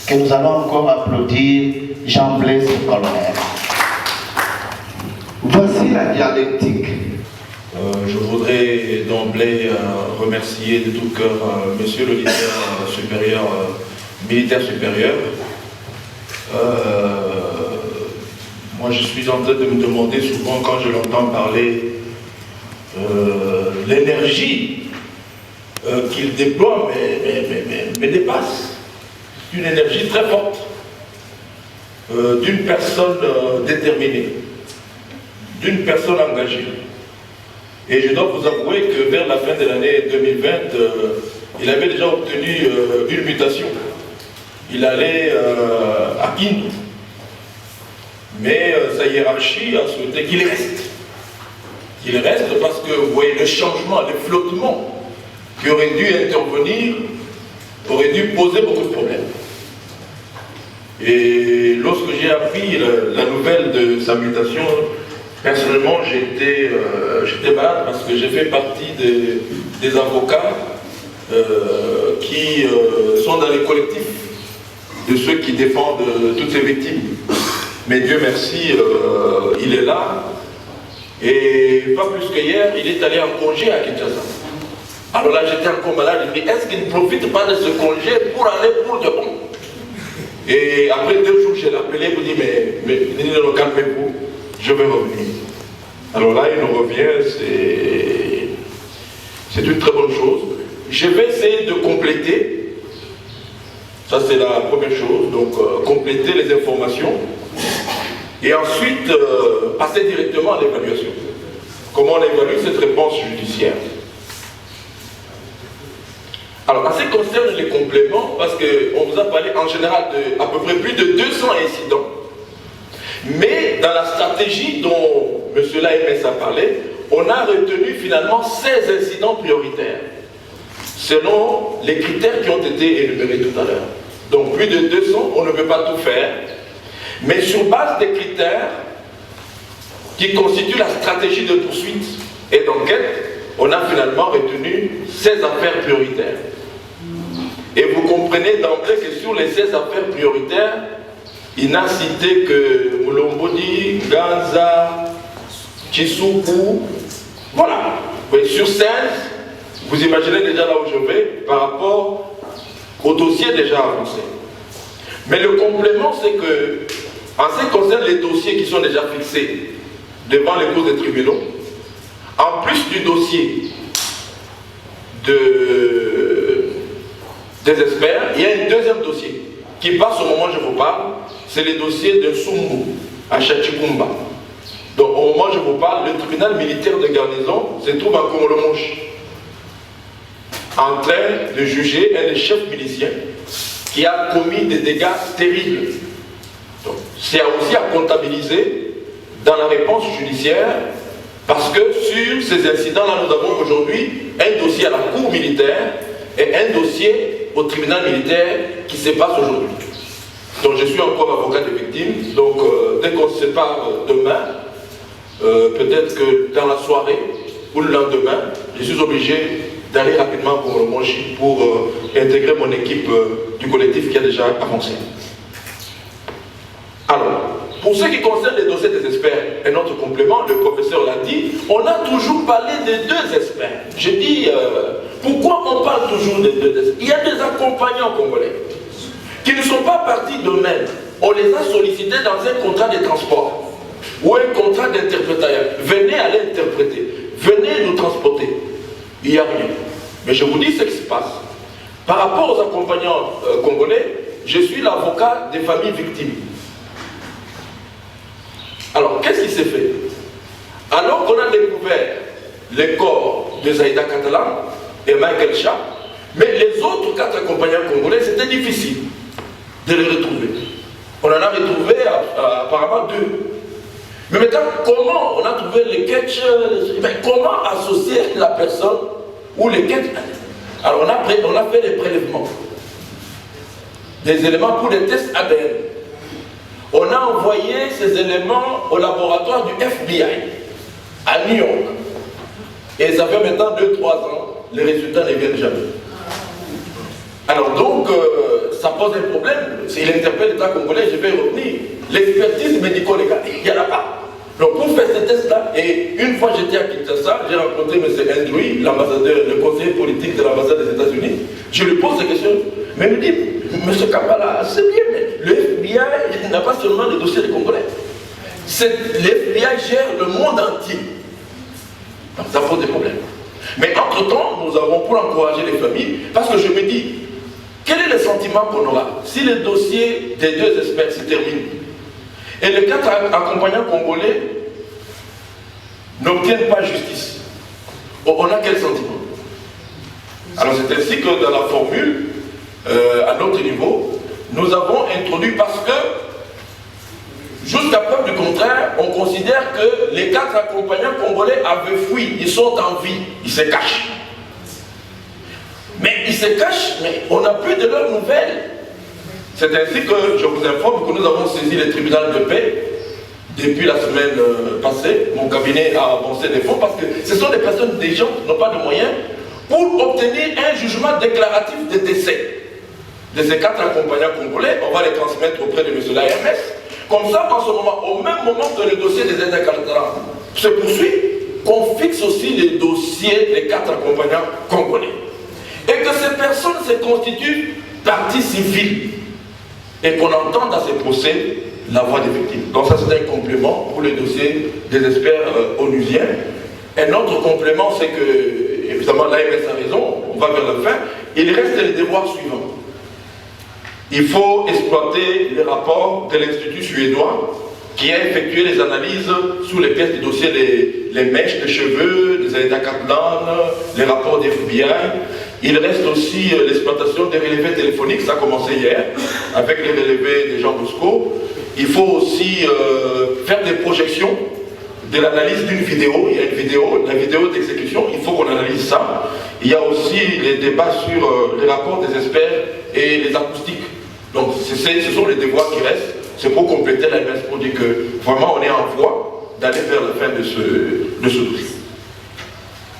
que nous allons encore applaudir Jean-Blaise Colbert. Voici la dialectique. Je voudrais d'emblée remercier de tout cœur Monsieur le leader supérieur, militaire supérieur. Moi je suis en train de me demander souvent quand je l'entends parler l'énergie qu'il déploie mais dépasse. C'est une énergie très forte d'une personne déterminée, d'une personne engagée. Et je dois vous avouer que vers la fin de l'année 2020, il avait déjà obtenu une mutation. Il allait à Kindu. Mais sa hiérarchie a souhaité qu'il reste. Qu'il reste parce que, vous voyez, le changement, le flottement qui aurait dû intervenir aurait dû poser beaucoup de problèmes. Et lorsque j'ai appris la nouvelle de sa mutation, personnellement, j'étais malade parce que j'ai fait partie des avocats qui sont dans les collectifs de ceux qui défendent toutes ces victimes. Mais Dieu merci, il est là. Et pas plus qu'hier, il est allé en congé à Kinshasa. Alors là, j'étais encore malade. Je me dis, est-ce qu'il ne profite pas de ce congé pour aller pour de bon? Et après 2 jours, je l'ai appelé pour dire, mais calmez-vous, je vais revenir. Alors là, il nous revient, c'est une très bonne chose. Je vais essayer de compléter, ça c'est la première chose, donc compléter les informations, et ensuite passer directement à l'évaluation. Comment on évalue cette réponse judiciaire? Alors, en ce qui concerne les compléments, parce qu'on vous a parlé en général de à peu près plus de 200 incidents, mais dans la stratégie dont M. Laïmès a parlé, on a retenu finalement 16 incidents prioritaires, selon les critères qui ont été énumérés tout à l'heure. Donc plus de 200, on ne peut pas tout faire, mais sur base des critères qui constituent la stratégie de poursuite et d'enquête, on a finalement retenu 16 affaires prioritaires. Et vous comprenez d'emblée que sur les 16 affaires prioritaires, il n'a cité que Moulombodi, Ganza, Chisuku, voilà. Mais sur 16, vous imaginez déjà là où je vais par rapport au dossier déjà avancé. Mais le complément, c'est que, en ce qui concerne les dossiers qui sont déjà fixés devant les cours des tribunaux, en plus du dossier des experts, il y a un deuxième dossier qui passe au moment où je vous parle, c'est le dossier de Sumbu à Chachikumba. Donc au moment où je vous parle, le tribunal militaire de garnison se trouve à Komolomonche, en train de juger un des chefs miliciens qui a commis des dégâts terribles. C'est aussi à comptabiliser dans la réponse judiciaire, parce que sur ces incidents-là, nous avons aujourd'hui un dossier à la cour militaire et un dossier au tribunal militaire qui se passe aujourd'hui. Donc je suis encore avocat des victimes, donc dès qu'on se sépare demain, peut-être que dans la soirée ou le lendemain, je suis obligé d'aller rapidement pour le Monchi pour intégrer mon équipe du collectif qui a déjà avancé. Alors, pour ce qui concerne les dossiers des experts, un autre complément, le professeur l'a dit, on a toujours parlé des 2 experts. J'ai dit, pourquoi on parle toujours des 2 experts? Il y a des accompagnants congolais qui ne sont pas partis d'eux-mêmes. On les a sollicités dans un contrat de transport. ou un contrat d'interprétation. Venez aller interpréter, venez nous transporter. Il n'y a rien. Mais je vous dis ce qui se passe. Par rapport aux accompagnants congolais, je suis l'avocat des familles victimes. Alors, qu'est-ce qui s'est fait? Alors qu'on a découvert les corps de Zaïda Catalan et Michael Cha, mais les autres 4 accompagnants congolais, c'était difficile de les retrouver. On en a retrouvé apparemment 2. Mais maintenant, comment on a trouvé les catchs? Comment associer la personne ou les catchs? Alors on a fait des prélèvements, des éléments pour des tests ADN. On a envoyé ces éléments au laboratoire du FBI à New York. Et ça fait maintenant 2-3 ans, les résultats ne viennent jamais. Alors donc, ça pose un problème. S'il interpelle l'État congolais, je vais revenir. L'expertise médico-légale, il n'y en a pas. Donc pour faire ces tests-là, et une fois j'étais à Kinshasa, j'ai rencontré M. Andrew, l'ambassadeur, le conseiller politique de l'ambassade des États-Unis. Je lui pose ces questions. Mais il me dit, M. Kampala, c'est bien, mais le FBI n'a pas seulement le dossier des Congolais. Le FBI gère le monde entier. Donc ça pose des problèmes. Mais entre-temps, nous avons, pour encourager les familles, parce que je me dis, quel est le sentiment qu'on aura si le dossier des 2 experts se termine et les 4 accompagnants congolais n'obtiennent pas justice? On a quel sentiment? Alors c'est ainsi que dans la formule, à notre niveau, nous avons introduit, parce que jusqu'à preuve du contraire, on considère que les 4 accompagnants congolais avaient fui, ils sont en vie, ils se cachent. Mais ils se cachent, mais on n'a plus de leurs nouvelles. C'est ainsi que je vous informe que nous avons saisi le tribunal de paix depuis la semaine passée. Mon cabinet a avancé des fonds parce que ce sont des personnes, des gens qui n'ont pas de moyens pour obtenir un jugement déclaratif de décès de ces 4 accompagnants congolais. On va les transmettre auprès de M. l'AMS. Comme ça, en ce moment, au même moment que le dossier des aides à se poursuit, qu'on fixe aussi les dossiers des 4 accompagnants congolais. Et que ces personnes se constituent partie civile. Et qu'on entende dans ces procès la voix des victimes. Donc ça, c'est un complément pour le dossier des experts onusiens. Un autre complément, c'est que, évidemment, l'AMS a raison, on va vers la fin, il reste les devoirs suivants. Il faut exploiter les rapports de l'Institut suédois qui a effectué les analyses sous les pièces du dossier, les mèches de cheveux, les Zaïda Catalan, les rapports des FBI. Il reste aussi l'exploitation des relevés téléphoniques, ça a commencé hier, avec les relevés des Jean Bosco. Il faut aussi faire des projections de l'analyse d'une vidéo. Il y a une vidéo, la vidéo d'exécution, il faut qu'on analyse ça. Il y a aussi les débats sur les rapports des experts et les acoustiques. Donc ce sont les devoirs qui restent. C'est pour compléter la MS pour dire que vraiment on est en voie d'aller vers la fin de ce dossier.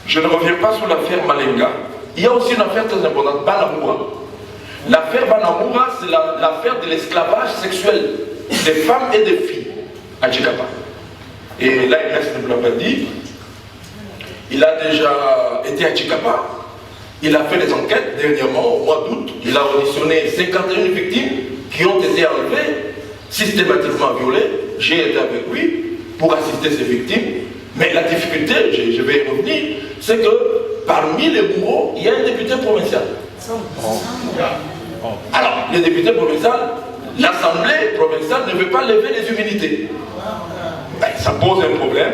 Je ne reviens pas sur l'affaire Malenga. Il y a aussi une affaire très importante, Banamoura. L'affaire Banamoura, c'est l'affaire de l'esclavage sexuel des femmes et des filles à Tchikapa. Et l'AMS ne me l'a pas dit. Il a déjà été à Tchikapa. Il a fait des enquêtes dernièrement, au mois d'août. Il a auditionné 51 victimes qui ont été enlevées, systématiquement violées. J'ai été avec lui pour assister ces victimes. Mais la difficulté, je vais y revenir, c'est que parmi les bourreaux, il y a un député provincial. Alors, le député provincial, l'Assemblée provinciale ne veut pas lever les humilités. Ben, ça pose un problème.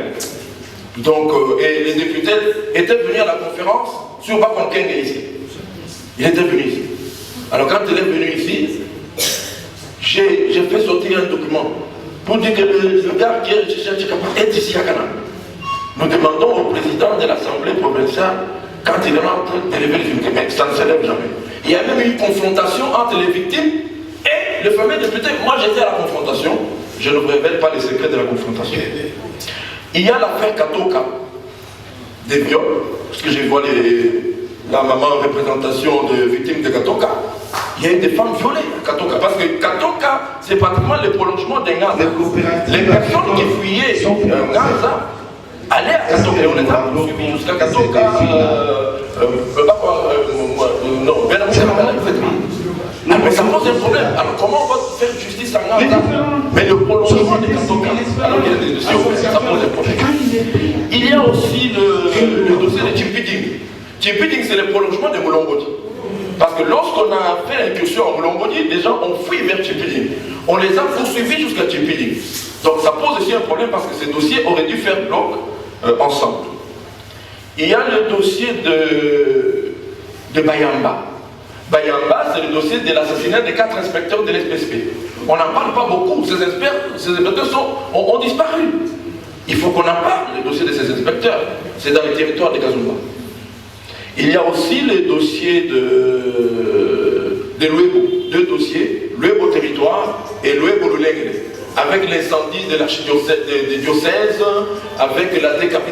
Donc, et les députés étaient venus à la conférence sur Bakonkengue ici. Il était venu ici. Alors, quand il est venu ici, j'ai fait sortir un document pour dire que le gars qui est ici à Ghana. Nous demandons au président de l'Assemblée provinciale, quand il est en train d'élever les victimes, mais ça ne s'élève jamais. Il y a même eu une confrontation entre les victimes et le fameux député. Moi, j'étais à la confrontation. Je ne vous révèle pas les secrets de la confrontation. Il y a l'affaire Katoka, des viols, parce que je vois la maman en représentation de victimes de Katoka. Il y a eu des femmes violées à Katoka, parce que Katoka, c'est pratiquement le prolongement des Gaza. Les personnes qui fuyaient Gaza allaient à Katoka, et on les a poursuivis jusqu'à Katoka. Mais ça pose un problème. Alors comment on va faire justice en Gaza? Mais le prolongement des Katoka, alors il y a des dossiers Tchipiding, c'est le prolongement de Moulombodi. Parce que lorsqu'on a fait l'incursion en Moulombodi, les gens ont fui vers Tchipiding. On les a poursuivis jusqu'à Tchipiding. Donc ça pose aussi un problème parce que ces dossiers auraient dû faire bloc ensemble. Il y a le dossier de Bayamba. Bayamba, c'est le dossier de l'assassinat des 4 inspecteurs de l'SPSP. On n'en parle pas beaucoup. Ces inspecteurs ont disparu. Il faut qu'on en parle, le dossier de ces inspecteurs. C'est dans les territoires de Kazumba. Il y a aussi le dossier de Luebo. 2 dossiers, Luebo territoire et Luebo Lulengre. Avec l'incendie de l'archidiocèse, avec la décapitation.